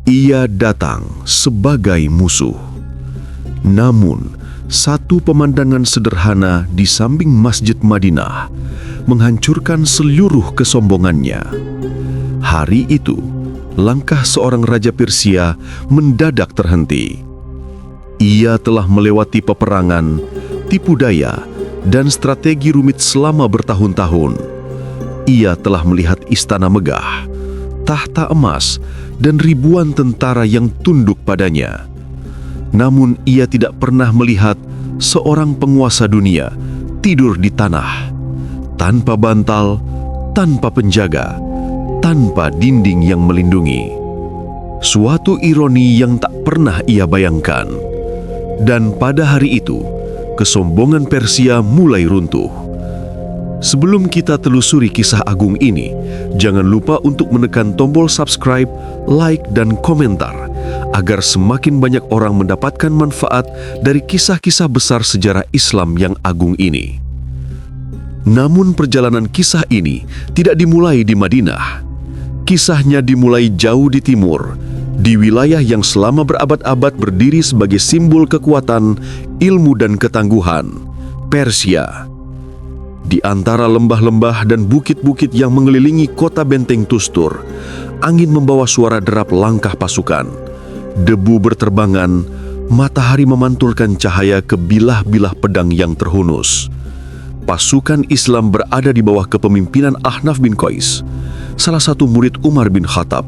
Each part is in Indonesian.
Ia datang sebagai musuh. Namun, satu pemandangan sederhana di samping Masjid Madinah menghancurkan seluruh kesombongannya. Hari itu, langkah seorang raja Persia mendadak terhenti. Ia telah melewati peperangan, tipu daya, dan strategi rumit selama bertahun-tahun. Ia telah melihat istana megah, tahta emas, dan ribuan tentara yang tunduk padanya. Namun ia tidak pernah melihat seorang penguasa dunia tidur di tanah, tanpa bantal, tanpa penjaga, tanpa dinding yang melindungi. Suatu ironi yang tak pernah ia bayangkan. Dan pada hari itu, kesombongan Persia mulai runtuh. Sebelum kita telusuri kisah agung ini, jangan lupa untuk menekan tombol subscribe, like, dan komentar agar semakin banyak orang mendapatkan manfaat dari kisah-kisah besar sejarah Islam yang agung ini. Namun perjalanan kisah ini tidak dimulai di Madinah. Kisahnya dimulai jauh di timur, di wilayah yang selama berabad-abad berdiri sebagai simbol kekuatan, ilmu dan ketangguhan, Persia. Di antara lembah-lembah dan bukit-bukit yang mengelilingi kota benteng Tustur, angin membawa suara derap langkah pasukan. Debu berterbangan, matahari memantulkan cahaya ke bilah-bilah pedang yang terhunus. Pasukan Islam berada di bawah kepemimpinan Ahnaf bin Qais, salah satu murid Umar bin Khattab,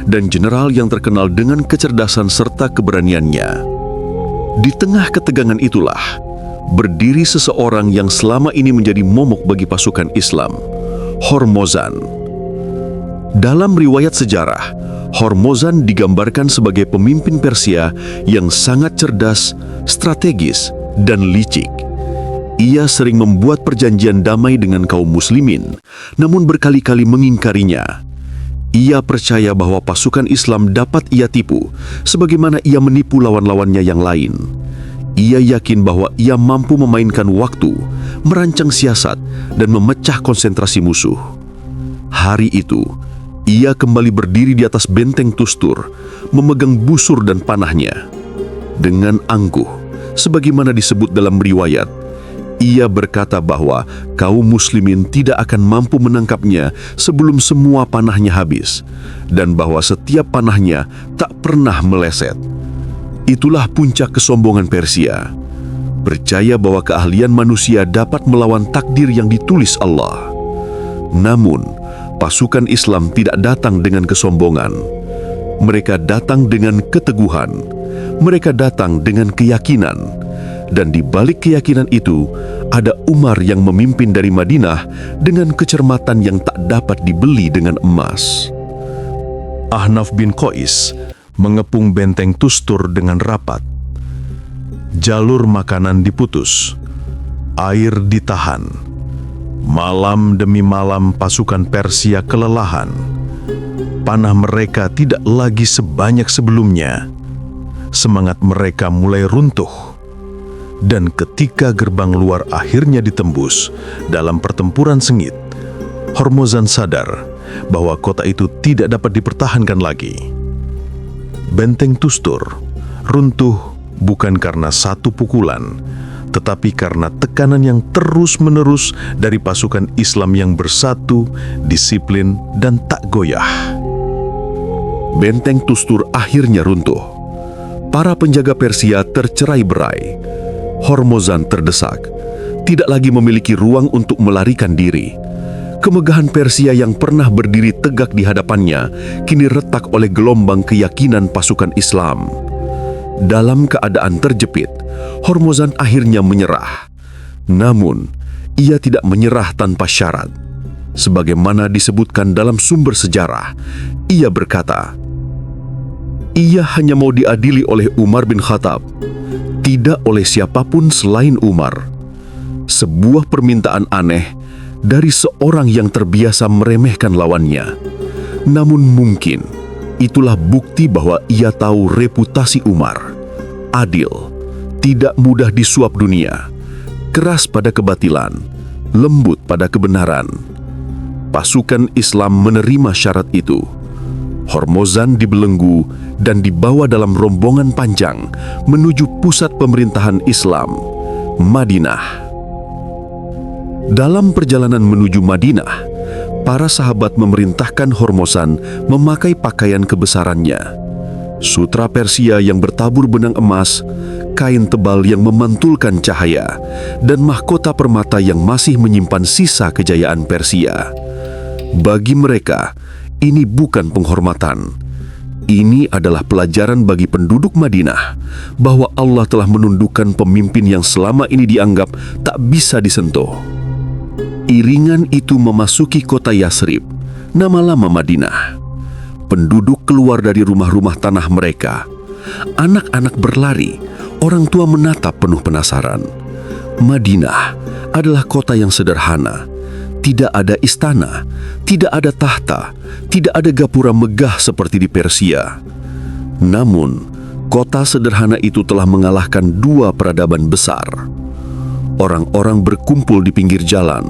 dan jenderal yang terkenal dengan kecerdasan serta keberaniannya. Di tengah ketegangan itulah, berdiri seseorang yang selama ini menjadi momok bagi pasukan Islam, Hormozan. Dalam riwayat sejarah, Hormozan digambarkan sebagai pemimpin Persia yang sangat cerdas, strategis, dan licik. Ia sering membuat perjanjian damai dengan kaum muslimin, namun berkali-kali mengingkarinya. Ia percaya bahwa pasukan Islam dapat ia tipu, sebagaimana ia menipu lawan-lawannya yang lain. Ia yakin bahwa ia mampu memainkan waktu, merancang siasat, dan memecah konsentrasi musuh. Hari itu, ia kembali berdiri di atas benteng Tustur, memegang busur dan panahnya. Dengan angkuh, sebagaimana disebut dalam riwayat, ia berkata bahwa kaum muslimin tidak akan mampu menangkapnya sebelum semua panahnya habis, dan bahwa setiap panahnya tak pernah meleset. Itulah puncak kesombongan Persia, percaya bahwa keahlian manusia dapat melawan takdir yang ditulis Allah. Namun, pasukan Islam tidak datang dengan kesombongan. Mereka datang dengan keteguhan. Mereka datang dengan keyakinan. Dan di balik keyakinan itu, ada Umar yang memimpin dari Madinah dengan kecermatan yang tak dapat dibeli dengan emas. Ahnaf bin Qais mengepung benteng Tustur dengan rapat. Jalur makanan diputus, air ditahan. Malam demi malam pasukan Persia kelelahan. Panah mereka tidak lagi sebanyak sebelumnya. Semangat mereka mulai runtuh. Dan ketika gerbang luar akhirnya ditembus dalam pertempuran sengit, Hormozan sadar bahwa kota itu tidak dapat dipertahankan lagi. Benteng Tustur runtuh bukan karena satu pukulan, tetapi karena tekanan yang terus-menerus dari pasukan Islam yang bersatu, disiplin, dan tak goyah. Benteng Tustur akhirnya runtuh. Para penjaga Persia tercerai-berai. Hormozan terdesak, tidak lagi memiliki ruang untuk melarikan diri. Kemegahan Persia yang pernah berdiri tegak di hadapannya kini retak oleh gelombang keyakinan pasukan Islam. Dalam keadaan terjepit, Hormozan akhirnya menyerah. Namun, ia tidak menyerah tanpa syarat. Sebagaimana disebutkan dalam sumber sejarah, ia berkata, ia hanya mau diadili oleh Umar bin Khattab, tidak oleh siapapun selain Umar. Sebuah permintaan aneh dari seorang yang terbiasa meremehkan lawannya. Namun mungkin itulah bukti bahwa ia tahu reputasi Umar. Adil, tidak mudah disuap dunia, keras pada kebatilan, lembut pada kebenaran. Pasukan Islam menerima syarat itu. Hormozan dibelenggu dan dibawa dalam rombongan panjang menuju pusat pemerintahan Islam, Madinah. Dalam perjalanan menuju Madinah, para sahabat memerintahkan Hormozan memakai pakaian kebesarannya. Sutra Persia yang bertabur benang emas, kain tebal yang memantulkan cahaya, dan mahkota permata yang masih menyimpan sisa kejayaan Persia. Bagi mereka, ini bukan penghormatan. Ini adalah pelajaran bagi penduduk Madinah bahwa Allah telah menundukkan pemimpin yang selama ini dianggap tak bisa disentuh. Iringan itu memasuki kota Yasrib, nama lama Madinah. Penduduk keluar dari rumah-rumah tanah mereka. Anak-anak berlari, orang tua menatap penuh penasaran. Madinah adalah kota yang sederhana. Tidak ada istana, tidak ada tahta, tidak ada gapura megah seperti di Persia. Namun, kota sederhana itu telah mengalahkan dua peradaban besar. Orang-orang berkumpul di pinggir jalan.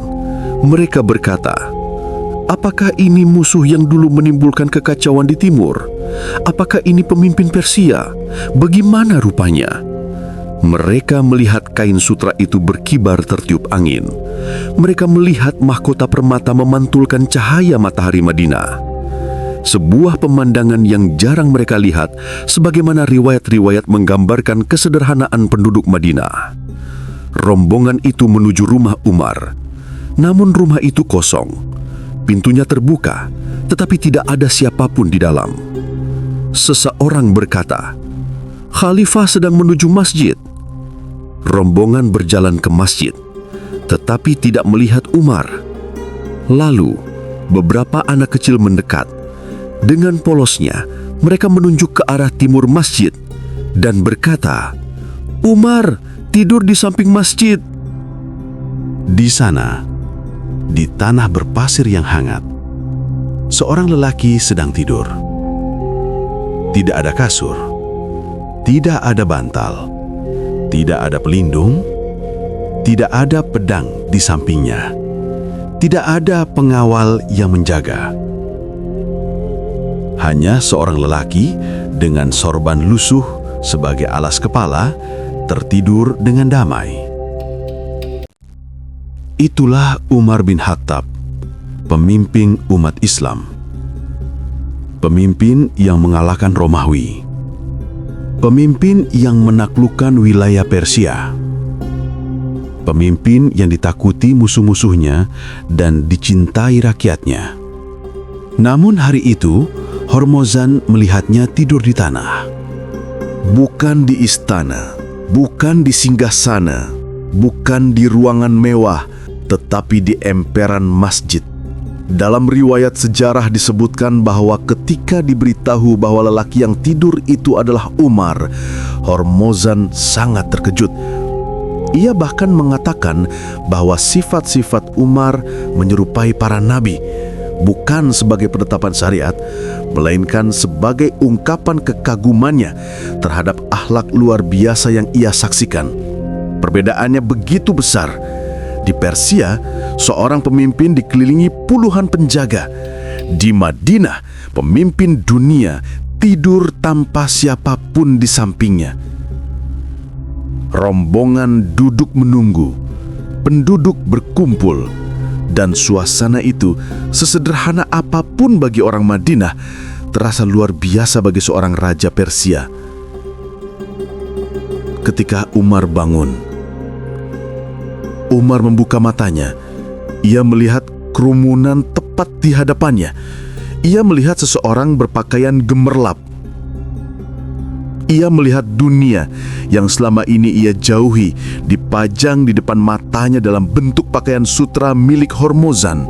Mereka berkata, "Apakah ini musuh yang dulu menimbulkan kekacauan di timur? Apakah ini pemimpin Persia? Bagaimana rupanya?" Mereka melihat kain sutra itu berkibar tertiup angin. Mereka melihat mahkota permata memantulkan cahaya matahari Madinah. Sebuah pemandangan yang jarang mereka lihat, sebagaimana riwayat-riwayat menggambarkan kesederhanaan penduduk Madinah. Rombongan itu menuju rumah Umar. Namun rumah itu kosong. Pintunya terbuka, tetapi tidak ada siapapun di dalam. Seseorang berkata, "Khalifah sedang menuju masjid." Rombongan berjalan ke masjid, tetapi tidak melihat Umar. Lalu, beberapa anak kecil mendekat. Dengan polosnya, mereka menunjuk ke arah timur masjid dan berkata, "Umar tidur di samping masjid." Di sana, di tanah berpasir yang hangat, seorang lelaki sedang tidur. Tidak ada kasur, tidak ada bantal, tidak ada pelindung, tidak ada pedang di sampingnya, tidak ada pengawal yang menjaga. Hanya seorang lelaki dengan sorban lusuh sebagai alas kepala tertidur dengan damai. Itulah Umar bin Khattab, pemimpin umat Islam. Pemimpin yang mengalahkan Romawi. Pemimpin yang menaklukkan wilayah Persia. Pemimpin yang ditakuti musuh-musuhnya dan dicintai rakyatnya. Namun hari itu, Hormozan melihatnya tidur di tanah. Bukan di istana, bukan di singgasana, bukan di ruangan mewah, tetapi di emperan masjid. Dalam riwayat sejarah disebutkan bahwa ketika diberitahu bahwa lelaki yang tidur itu adalah Umar, Hormozan sangat terkejut. Ia bahkan mengatakan bahwa sifat-sifat Umar menyerupai para nabi, bukan sebagai penetapan syariat, melainkan sebagai ungkapan kekagumannya terhadap akhlak luar biasa yang ia saksikan. Perbedaannya begitu besar. Di Persia, seorang pemimpin dikelilingi puluhan penjaga. Di Madinah, pemimpin dunia tidur tanpa siapapun di sampingnya. Rombongan duduk menunggu, penduduk berkumpul, dan suasana itu sesederhana apapun bagi orang Madinah terasa luar biasa bagi seorang raja Persia. Ketika Umar bangun, Umar membuka matanya. Ia melihat kerumunan tepat di hadapannya. Ia melihat seseorang berpakaian gemerlap. Ia melihat dunia yang selama ini ia jauhi dipajang di depan matanya dalam bentuk pakaian sutra milik Hormozan.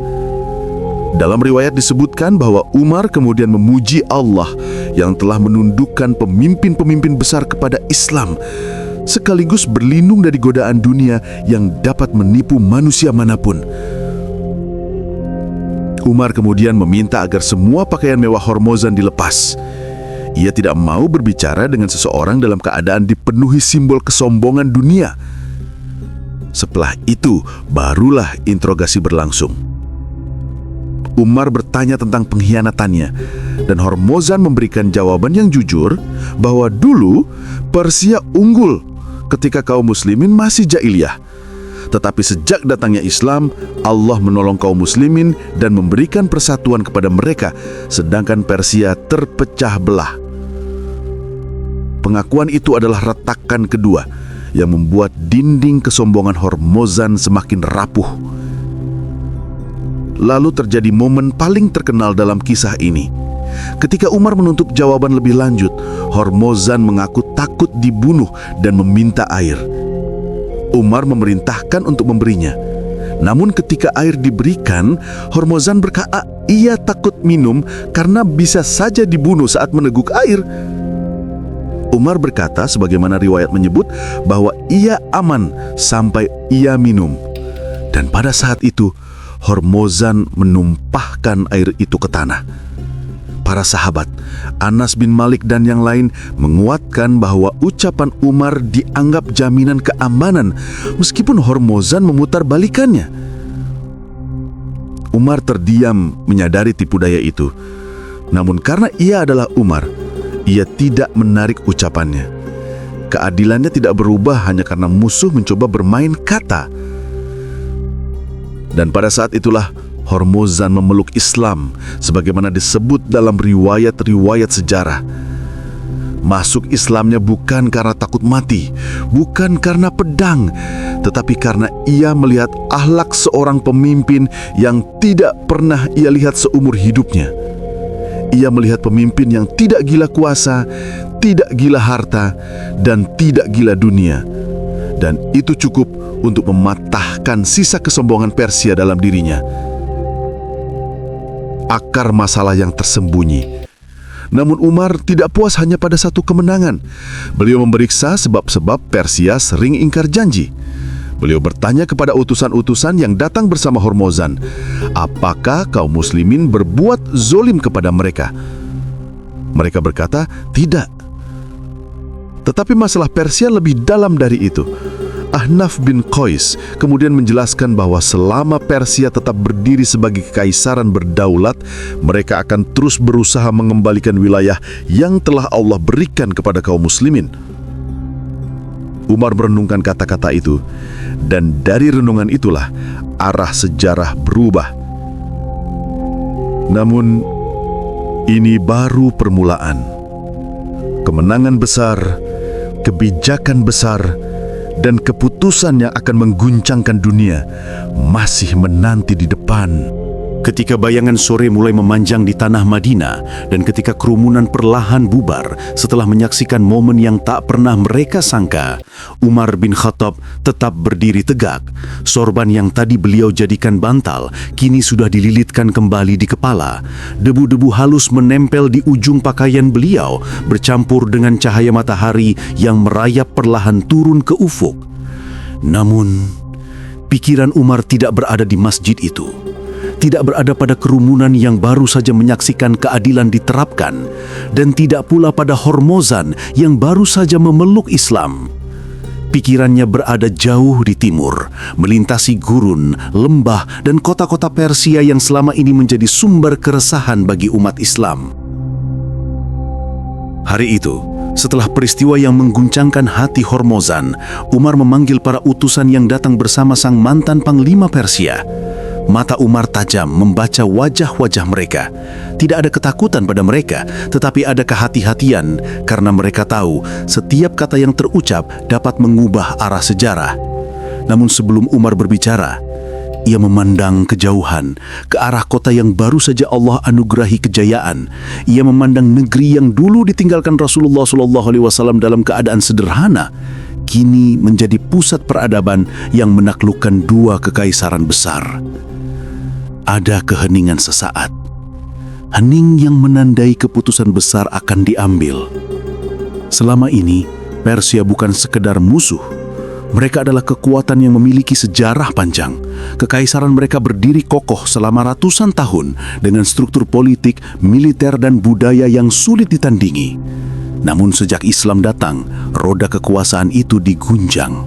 Dalam riwayat disebutkan bahwa Umar kemudian memuji Allah yang telah menundukkan pemimpin-pemimpin besar kepada Islam, sekaligus berlindung dari godaan dunia yang dapat menipu manusia manapun. Umar kemudian meminta agar semua pakaian mewah Hormozan dilepas. Ia tidak mau berbicara dengan seseorang dalam keadaan dipenuhi simbol kesombongan dunia. Setelah itu, barulah interogasi berlangsung. Umar bertanya tentang pengkhianatannya, Dan Hormozan memberikan jawaban yang jujur bahwa dulu Persia unggul ketika kaum muslimin masih jahiliyah. Tetapi sejak datangnya Islam, Allah menolong kaum muslimin dan memberikan persatuan kepada mereka, sedangkan Persia terpecah belah. Pengakuan itu adalah retakan kedua yang membuat dinding kesombongan Hormozan semakin rapuh. Lalu terjadi momen paling terkenal dalam kisah ini. Ketika Umar menuntut jawaban lebih lanjut, Hormozan mengaku takut dibunuh dan meminta air. Umar memerintahkan untuk memberinya. Namun ketika air diberikan, Hormozan berkata ia takut minum karena bisa saja dibunuh saat meneguk air. Umar berkata, sebagaimana riwayat menyebut, bahwa ia aman sampai ia minum. Dan pada saat itu, Hormozan menumpahkan air itu ke tanah. Para sahabat, Anas bin Malik dan yang lain menguatkan bahwa ucapan Umar dianggap jaminan keamanan meskipun Hormozan memutarbalikannya. Umar terdiam menyadari tipu daya itu. Namun karena ia adalah Umar, ia tidak menarik ucapannya. Keadilannya tidak berubah hanya karena musuh mencoba bermain kata. Dan pada saat itulah Hormozan memeluk Islam sebagaimana disebut dalam riwayat-riwayat sejarah. Masuk Islamnya bukan karena takut mati, bukan karena pedang, tetapi karena ia melihat akhlak seorang pemimpin yang tidak pernah ia lihat seumur hidupnya. Ia melihat pemimpin yang tidak gila kuasa, tidak gila harta, dan tidak gila dunia. Dan itu cukup untuk mematahkan sisa kesombongan Persia dalam dirinya. Akar masalah yang tersembunyi. Namun Umar tidak puas hanya pada satu kemenangan. Beliau memeriksa sebab-sebab Persia sering ingkar janji. Beliau bertanya kepada utusan-utusan yang datang bersama Hormozan, apakah kaum muslimin berbuat zolim kepada mereka? Mereka berkata, tidak. Tetapi masalah Persia lebih dalam dari itu. Ahnaf bin Qais kemudian menjelaskan bahwa selama Persia tetap berdiri sebagai kekaisaran berdaulat, mereka akan terus berusaha mengembalikan wilayah yang telah Allah berikan kepada kaum muslimin. Umar merenungkan kata-kata itu, dan dari renungan itulah arah sejarah berubah. Namun, ini baru permulaan. Kemenangan besar, kebijakan besar, dan keputusan yang akan mengguncangkan dunia masih menanti di depan. Ketika bayangan sore mulai memanjang di tanah Madinah dan ketika kerumunan perlahan bubar setelah menyaksikan momen yang tak pernah mereka sangka, Umar bin Khattab tetap berdiri tegak. Sorban yang tadi beliau jadikan bantal kini sudah dililitkan kembali di kepala. Debu-debu halus menempel di ujung pakaian beliau bercampur dengan cahaya matahari yang merayap perlahan turun ke ufuk. Namun, pikiran Umar tidak berada di masjid itu. Tidak berada pada kerumunan yang baru saja menyaksikan keadilan diterapkan, dan tidak pula pada Hormozan yang baru saja memeluk Islam. Pikirannya berada jauh di timur, melintasi gurun, lembah, dan kota-kota Persia yang selama ini menjadi sumber keresahan bagi umat Islam. Hari itu, setelah peristiwa yang mengguncangkan hati Hormozan, Umar memanggil para utusan yang datang bersama sang mantan panglima Persia. Mata Umar tajam membaca wajah-wajah mereka. Tidak ada ketakutan pada mereka, tetapi ada kehati-hatian karena mereka tahu setiap kata yang terucap dapat mengubah arah sejarah. Namun sebelum Umar berbicara, ia memandang kejauhan ke arah kota yang baru saja Allah anugerahi kejayaan. Ia memandang negeri yang dulu ditinggalkan Rasulullah SAW dalam keadaan sederhana, kini menjadi pusat peradaban yang menaklukkan dua kekaisaran besar. Ada keheningan sesaat, hening yang menandai keputusan besar akan diambil. Selama ini, Persia bukan sekedar musuh. Mereka adalah kekuatan yang memiliki sejarah panjang. Kekaisaran mereka berdiri kokoh selama ratusan tahun dengan struktur politik, militer, dan budaya yang sulit ditandingi. Namun sejak Islam datang, roda kekuasaan itu diguncang.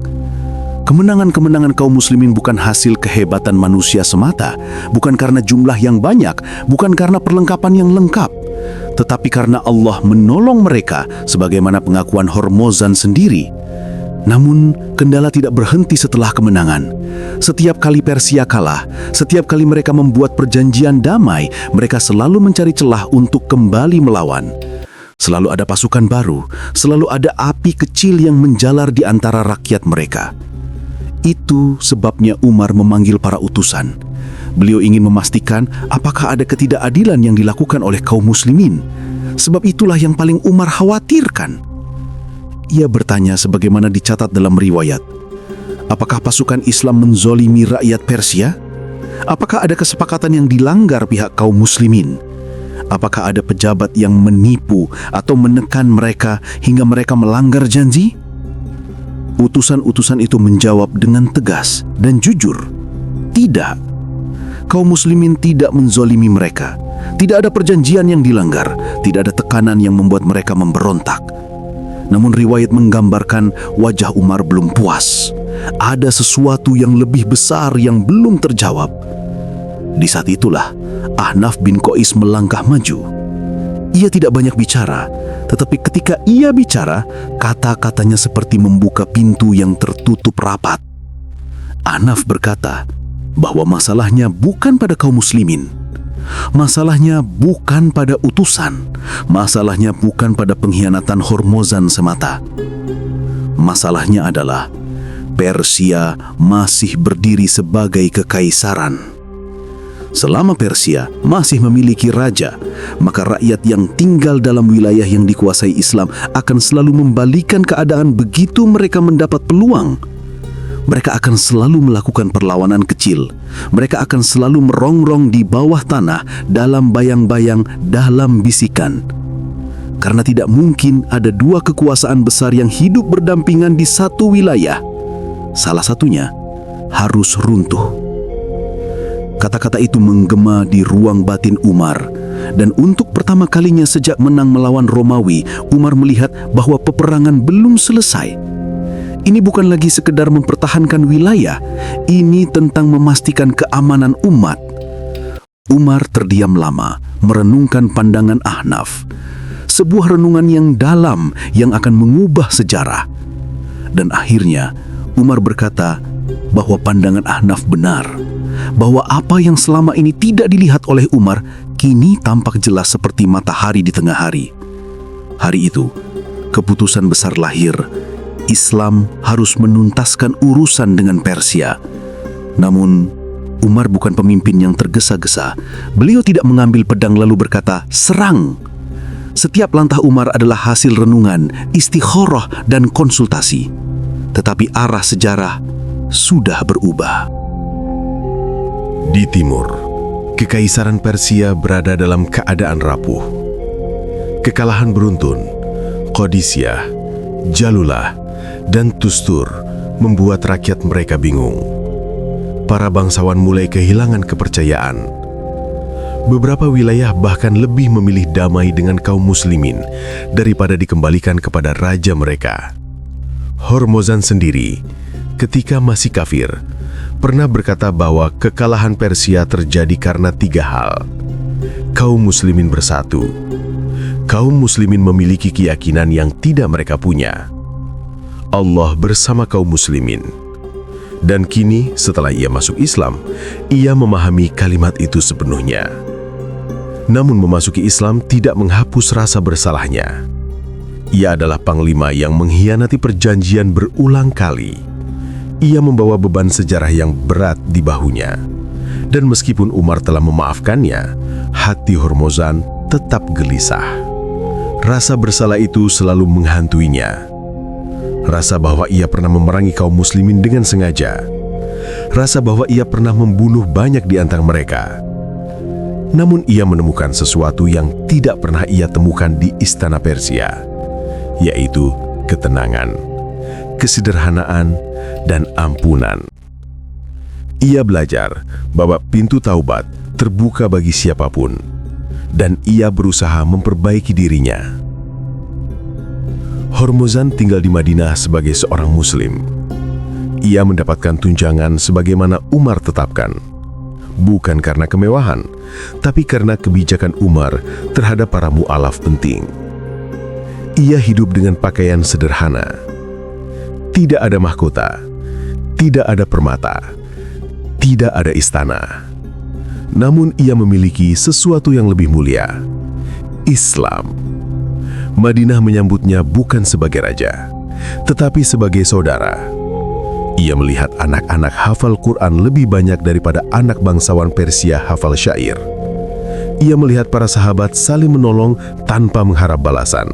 Kemenangan-kemenangan kaum muslimin bukan hasil kehebatan manusia semata, bukan karena jumlah yang banyak, bukan karena perlengkapan yang lengkap, tetapi karena Allah menolong mereka sebagaimana pengakuan Hormozan sendiri. Namun, kendala tidak berhenti setelah kemenangan. Setiap kali Persia kalah, setiap kali mereka membuat perjanjian damai, mereka selalu mencari celah untuk kembali melawan. Selalu ada pasukan baru, selalu ada api kecil yang menjalar di antara rakyat mereka. Itu sebabnya Umar memanggil para utusan. Beliau ingin memastikan apakah ada ketidakadilan yang dilakukan oleh kaum muslimin. Sebab itulah yang paling Umar khawatirkan. Ia bertanya sebagaimana dicatat dalam riwayat. Apakah pasukan Islam menzolimi rakyat Persia? Apakah ada kesepakatan yang dilanggar pihak kaum muslimin? Apakah ada pejabat yang menipu atau menekan mereka hingga mereka melanggar janji? Utusan-utusan itu menjawab dengan tegas dan jujur. Tidak. Kaum muslimin tidak menzolimi mereka. Tidak ada perjanjian yang dilanggar. Tidak ada tekanan yang membuat mereka memberontak. Namun riwayat menggambarkan wajah Umar belum puas. Ada sesuatu yang lebih besar yang belum terjawab. Di saat itulah Ahnaf bin Qais melangkah maju. Ia tidak banyak bicara, tetapi ketika ia bicara, kata-katanya seperti membuka pintu yang tertutup rapat. Ahnaf berkata bahwa masalahnya bukan pada kaum muslimin. Masalahnya bukan pada utusan. Masalahnya bukan pada pengkhianatan Hormozan semata. Masalahnya adalah Persia masih berdiri sebagai kekaisaran. Selama Persia masih memiliki raja, maka rakyat yang tinggal dalam wilayah yang dikuasai Islam akan selalu membalikan keadaan begitu mereka mendapat peluang. Mereka akan selalu melakukan perlawanan kecil. Mereka akan selalu merongrong di bawah tanah dalam bayang-bayang, dalam bisikan. Karena tidak mungkin ada dua kekuasaan besar yang hidup berdampingan di satu wilayah. Salah satunya harus runtuh. Kata-kata itu menggema di ruang batin Umar. Dan untuk pertama kalinya sejak menang melawan Romawi, Umar melihat bahwa peperangan belum selesai. Ini bukan lagi sekedar mempertahankan wilayah, ini tentang memastikan keamanan umat. Umar terdiam lama, merenungkan pandangan Ahnaf. Sebuah renungan yang dalam yang akan mengubah sejarah. Dan akhirnya, Umar berkata bahwa pandangan Ahnaf benar. Bahwa apa yang selama ini tidak dilihat oleh Umar, kini tampak jelas seperti matahari di tengah hari. Hari itu, keputusan besar lahir. Islam harus menuntaskan urusan dengan Persia. Namun, Umar bukan pemimpin yang tergesa-gesa. Beliau tidak mengambil pedang lalu berkata, "Serang!" Setiap langkah Umar adalah hasil renungan, istikharah, dan konsultasi. Tetapi arah sejarah sudah berubah. Di timur, Kekaisaran Persia berada dalam keadaan rapuh. Kekalahan beruntun, Qadisiyah, Jalulah, dan Tustur membuat rakyat mereka bingung. Para bangsawan mulai kehilangan kepercayaan. Beberapa wilayah bahkan lebih memilih damai dengan kaum muslimin daripada dikembalikan kepada raja mereka. Hormozan sendiri, ketika masih kafir, pernah berkata bahwa kekalahan Persia terjadi karena 3 hal. Kaum muslimin bersatu. Kaum muslimin memiliki keyakinan yang tidak mereka punya. Allah bersama kaum muslimin. Dan kini setelah ia masuk Islam, ia memahami kalimat itu sepenuhnya. Namun memasuki Islam tidak menghapus rasa bersalahnya. Ia adalah panglima yang mengkhianati perjanjian berulang kali. Ia membawa beban sejarah yang berat di bahunya. Dan meskipun Umar telah memaafkannya, hati Hormozan tetap gelisah. Rasa bersalah itu selalu menghantuinya. Rasa bahwa ia pernah memerangi kaum muslimin dengan sengaja. Rasa bahwa ia pernah membunuh banyak di antara mereka. Namun ia menemukan sesuatu yang tidak pernah ia temukan di istana Persia, yaitu ketenangan, kesederhanaan, dan ampunan. Ia belajar bahwa pintu taubat terbuka bagi siapapun, dan ia berusaha memperbaiki dirinya. Hormozan tinggal di Madinah sebagai seorang muslim. Ia mendapatkan tunjangan sebagaimana Umar tetapkan. bukan karena kemewahan, tapi karena kebijakan Umar terhadap para mu'alaf penting. Ia hidup dengan pakaian sederhana. Tidak ada mahkota, tidak ada permata, tidak ada istana. Namun ia memiliki sesuatu yang lebih mulia, Islam. Madinah menyambutnya bukan sebagai raja, tetapi sebagai saudara. Ia melihat anak-anak hafal Quran lebih banyak daripada anak bangsawan Persia hafal syair. Ia melihat para sahabat saling menolong tanpa mengharap balasan.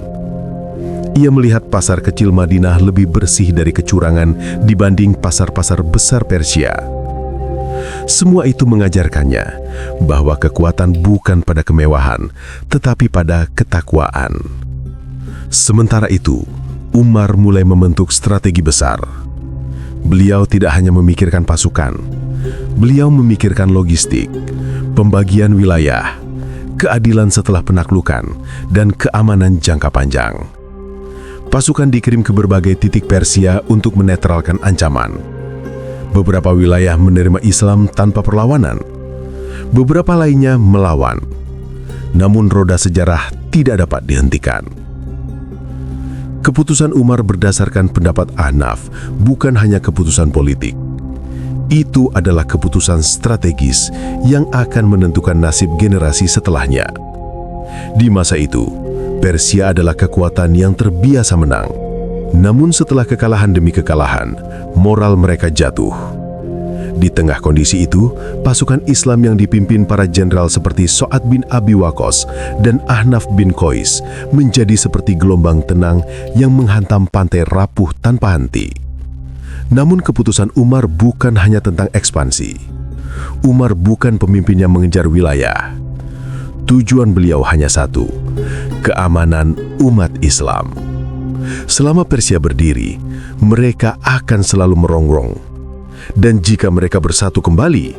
Ia melihat pasar kecil Madinah lebih bersih dari kecurangan dibanding pasar-pasar besar Persia. Semua itu mengajarkannya bahwa kekuatan bukan pada kemewahan, tetapi pada ketakwaan. Sementara itu, Umar mulai membentuk strategi besar. Beliau tidak hanya memikirkan pasukan, beliau memikirkan logistik, pembagian wilayah, keadilan setelah penaklukan, dan keamanan jangka panjang. Pasukan dikirim ke berbagai titik Persia untuk menetralkan ancaman. Beberapa wilayah menerima Islam tanpa perlawanan, beberapa lainnya melawan. Namun roda sejarah tidak dapat dihentikan. Keputusan Umar berdasarkan pendapat Ahnaf bukan hanya keputusan politik. Itu adalah keputusan strategis yang akan menentukan nasib generasi setelahnya. Di masa itu, Persia adalah kekuatan yang terbiasa menang. Namun setelah kekalahan demi kekalahan, moral mereka jatuh. Di tengah kondisi itu, pasukan Islam yang dipimpin para jenderal seperti Sa'ad bin Abi Waqqas dan Ahnaf bin Qais menjadi seperti gelombang tenang yang menghantam pantai rapuh tanpa henti. Namun keputusan Umar bukan hanya tentang ekspansi. Umar bukan pemimpin yang mengejar wilayah. Tujuan beliau hanya satu, keamanan umat Islam. Selama Persia berdiri, mereka akan selalu merongrong. Dan jika mereka bersatu kembali,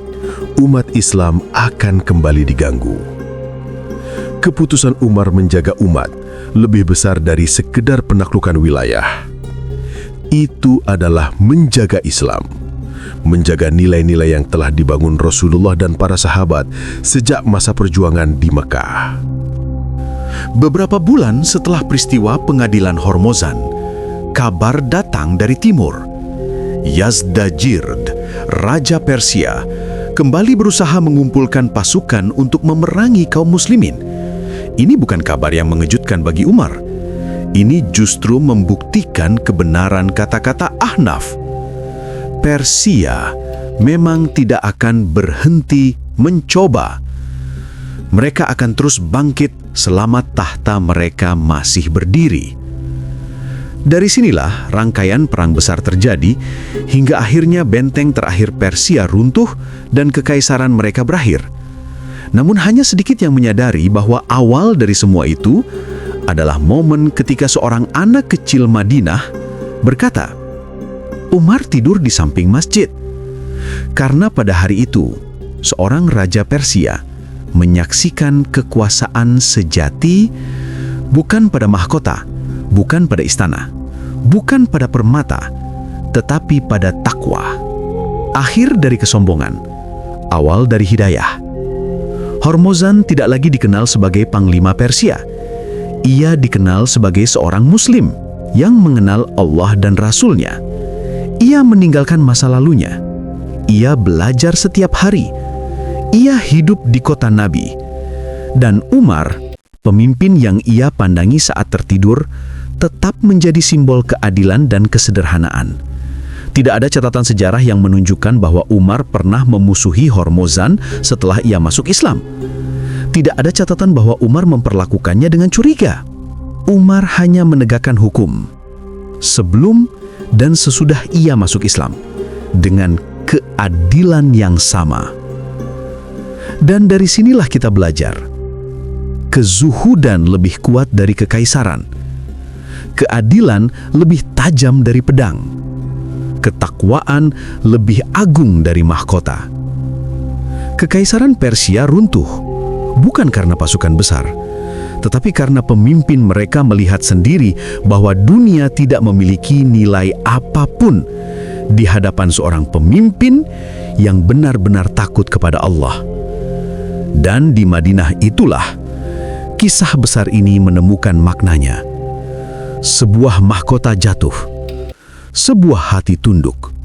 umat Islam akan kembali diganggu. Keputusan Umar menjaga umat lebih besar dari sekedar penaklukan wilayah. Itu adalah menjaga Islam, menjaga nilai-nilai yang telah dibangun Rasulullah dan para sahabat sejak masa perjuangan di Mekah. Beberapa bulan setelah peristiwa pengadilan Hormozan, kabar datang dari timur. Yazdajird, Raja Persia, kembali berusaha mengumpulkan pasukan untuk memerangi kaum muslimin. Ini bukan kabar yang mengejutkan bagi Umar. Ini justru membuktikan kebenaran kata-kata Ahnaf. Persia memang tidak akan berhenti mencoba. Mereka akan terus bangkit selama tahta mereka masih berdiri. Dari sinilah rangkaian perang besar terjadi hingga akhirnya benteng terakhir Persia runtuh dan kekaisaran mereka berakhir. Namun hanya sedikit yang menyadari bahwa awal dari semua itu adalah momen ketika seorang anak kecil Madinah berkata, "Umar tidur di samping masjid." Karena pada hari itu, seorang raja Persia menyaksikan kekuasaan sejati bukan pada mahkota, bukan pada istana, bukan pada permata, tetapi pada takwa. Akhir dari kesombongan, awal dari hidayah. Hormozan tidak lagi dikenal sebagai panglima Persia. Ia dikenal sebagai seorang muslim yang mengenal Allah dan Rasul-Nya. Ia meninggalkan masa lalunya. Ia belajar setiap hari. Ia hidup di kota Nabi. Dan Umar, pemimpin yang ia pandangi saat tertidur, tetap menjadi simbol keadilan dan kesederhanaan. Tidak ada catatan sejarah yang menunjukkan bahwa Umar pernah memusuhi Hormozan setelah ia masuk Islam. Tidak ada catatan bahwa Umar memperlakukannya dengan curiga. Umar hanya menegakkan hukum sebelum dan sesudah ia masuk Islam dengan keadilan yang sama. Dan dari sinilah kita belajar. Kezuhudan lebih kuat dari kekaisaran. Keadilan lebih tajam dari pedang. Ketakwaan lebih agung dari mahkota. Kekaisaran Persia runtuh bukan karena pasukan besar, tetapi karena pemimpin mereka melihat sendiri bahwa dunia tidak memiliki nilai apapun di hadapan seorang pemimpin yang benar-benar takut kepada Allah. Dan di Madinah itulah kisah besar ini menemukan maknanya. Sebuah mahkota jatuh, sebuah hati tunduk,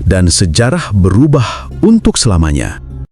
dan sejarah berubah untuk selamanya.